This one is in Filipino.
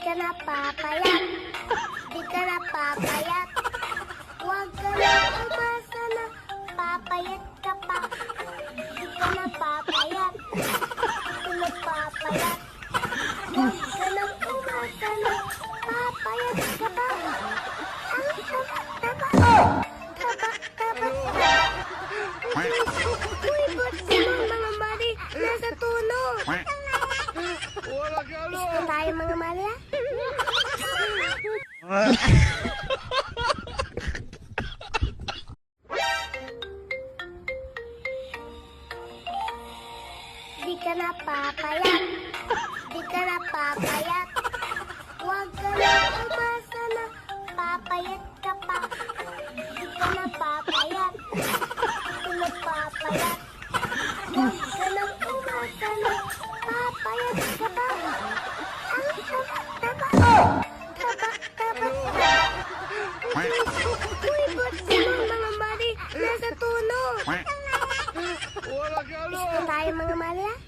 ka na papayat. Di ka na papayat. Huwag ka na umasa na papayat ka pa. Di ka na papayat. Di na papayat. Huwag ka na umasa na papayat ka pa. Ang taba-taba. Taba-taba. Uy, ba't naman mga mali? Nasa tuno. Gusto tayo mga mali, ah? Di ka na papayat. Di ka na papayat. Huwag ka na umasa na papayat ka pa. Di ka na papayat. Di na papayat. Huwag ka na umasa na papayat ka pa. Ang taba-taba. Taba-taba. Uy, ba't naman mga mali? Nasa tuno. Gusto tayo mga mali, ah?